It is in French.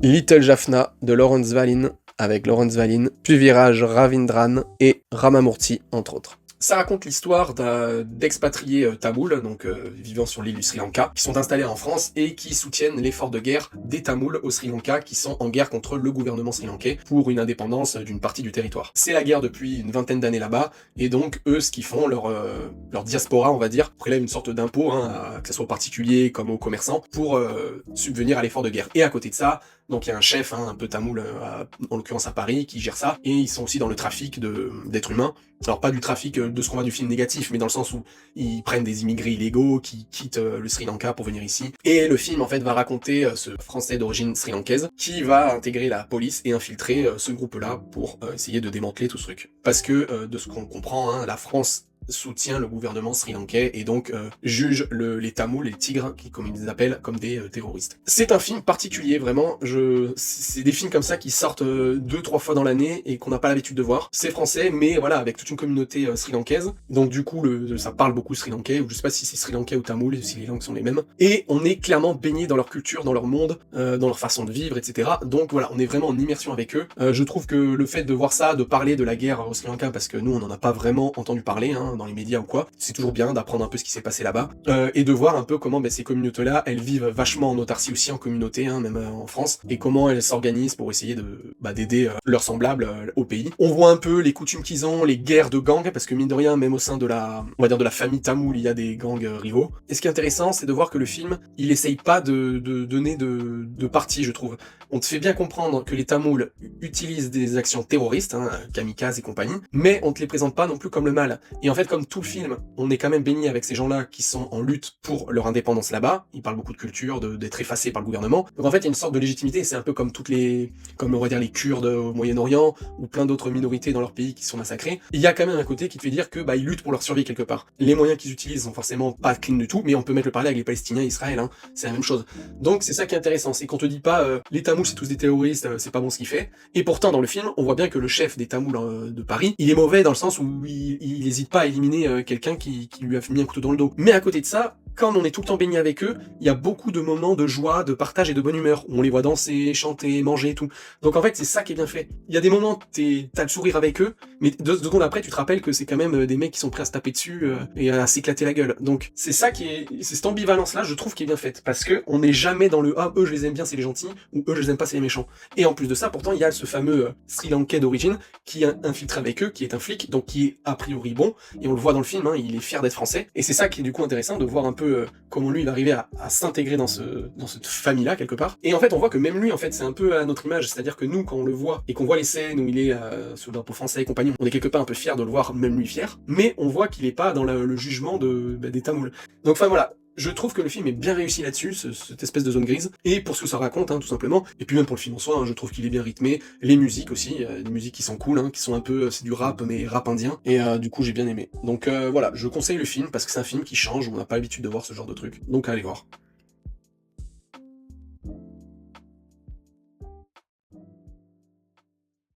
Little Jaffna de Lawrence Vallin, avec Lawrence Vallin, puis Viraj Ravindran et Ramamurthy, entre autres. Ça raconte l'histoire d'expatriés tamouls, donc vivant sur l'île du Sri Lanka, qui sont installés en France et qui soutiennent l'effort de guerre des Tamouls au Sri Lanka, qui sont en guerre contre le gouvernement sri-lankais pour une indépendance d'une partie du territoire. C'est la guerre depuis une vingtaine d'années là-bas, et donc eux, ce qu'ils font, leur diaspora, on va dire, prélèvent une sorte d'impôt, que ce soit aux particuliers comme aux commerçants, pour subvenir à l'effort de guerre. Et à côté de ça, donc il y a un chef, un peu tamoul, en l'occurrence à Paris, qui gère ça, et ils sont aussi dans le trafic d'êtres humains. Alors pas du trafic de ce qu'on voit du film négatif, mais dans le sens où ils prennent des immigrés illégaux qui quittent le Sri Lanka pour venir ici. Et le film en fait va raconter ce Français d'origine sri-lankaise qui va intégrer la police et infiltrer ce groupe-là pour essayer de démanteler tout ce truc. Parce que de ce qu'on comprend, la France soutient le gouvernement sri-lankais et donc juge les Tamouls, les Tigres, comme ils les appellent, comme des terroristes. C'est un film particulier, vraiment. C'est des films comme ça qui sortent 2-3 fois dans l'année et qu'on n'a pas l'habitude de voir. C'est français, mais voilà, avec toute une communauté sri-lankaise. Donc du coup, ça parle beaucoup sri-lankais, ou je sais pas si c'est sri-lankais ou tamoul, si les langues sont les mêmes. Et on est clairement baigné dans leur culture, dans leur monde, dans leur façon de vivre, etc. Donc voilà, on est vraiment en immersion avec eux. Je trouve que le fait de voir ça, de parler de la guerre au Sri Lanka, parce que nous, on n'en a pas vraiment entendu parler, dans les médias ou quoi, c'est toujours bien d'apprendre un peu ce qui s'est passé là-bas, et de voir un peu comment ces communautés-là, elles vivent vachement en autarcie aussi, en communauté, même en France, et comment elles s'organisent pour essayer d'aider leurs semblables au pays. On voit un peu les coutumes qu'ils ont, les guerres de gangs, parce que mine de rien, même au sein de on va dire de la famille tamoul, il y a des gangs rivaux. Et ce qui est intéressant, c'est de voir que le film, il essaye pas de donner de parti, je trouve. On te fait bien comprendre que les Tamouls utilisent des actions terroristes, kamikazes et compagnie, mais on te les présente pas non plus comme le mal. Et en fait, comme tout le film, on est quand même baigné avec ces gens-là qui sont en lutte pour leur indépendance là-bas. Ils parlent beaucoup de culture, d'être effacés par le gouvernement. Donc en fait, il y a une sorte de légitimité. C'est un peu comme comme on va dire les Kurdes au Moyen-Orient ou plein d'autres minorités dans leur pays qui sont massacrées. Il y a quand même un côté qui te fait dire que ils luttent pour leur survie quelque part. Les moyens qu'ils utilisent sont forcément pas clean du tout, mais on peut mettre le parallèle avec les Palestiniens, Israël, c'est la même chose. Donc c'est ça qui est intéressant, c'est qu'on te dit pas les Tamouls c'est tous des terroristes, c'est pas bon ce qu'il fait. Et pourtant dans le film, on voit bien que le chef des Tamouls de Paris, il est mauvais dans le sens où il hésite pas à éliminer quelqu'un qui lui a mis un couteau dans le dos. Mais à côté de ça, quand on est tout le temps baigné avec eux, il y a beaucoup de moments de joie, de partage et de bonne humeur, où on les voit danser, chanter, manger et tout. Donc en fait, c'est ça qui est bien fait. Il y a des moments, t'as le sourire avec eux, mais 2 secondes après, tu te rappelles que c'est quand même des mecs qui sont prêts à se taper dessus et à s'éclater la gueule. Donc c'est ça c'est cette ambivalence-là, je trouve, qui est bien faite, parce que on n'est jamais dans le « ah, eux je les aime bien, c'est les gentils » ou « eux je les aime pas, c'est les méchants ». Et en plus de ça, pourtant, il y a ce fameux Sri Lankais d'origine qui est infiltré avec eux, qui est un flic, donc qui est a priori bon, et on le voit dans le film, il est fier d'être français, et c'est ça qui est du coup intéressant, de voir un peu comment lui il arrivait à s'intégrer dans cette famille-là, quelque part. Et en fait, on voit que même lui, en fait, c'est un peu à notre image, c'est-à-dire que nous, quand on le voit, et qu'on voit les scènes où il est sous le drapeau français et compagnie, on est quelque part un peu fier de le voir, même lui fier, mais on voit qu'il est pas dans le jugement des Tamouls. Donc enfin voilà, je trouve que le film est bien réussi là-dessus, cette espèce de zone grise, et pour ce que ça raconte, tout simplement, et puis même pour le film en soi, je trouve qu'il est bien rythmé, les musiques aussi, des musiques qui sont cool, qui sont un peu, c'est du rap, mais rap indien, et du coup j'ai bien aimé. Donc voilà, je conseille le film, parce que c'est un film qui change, on n'a pas l'habitude de voir ce genre de truc, donc allez voir.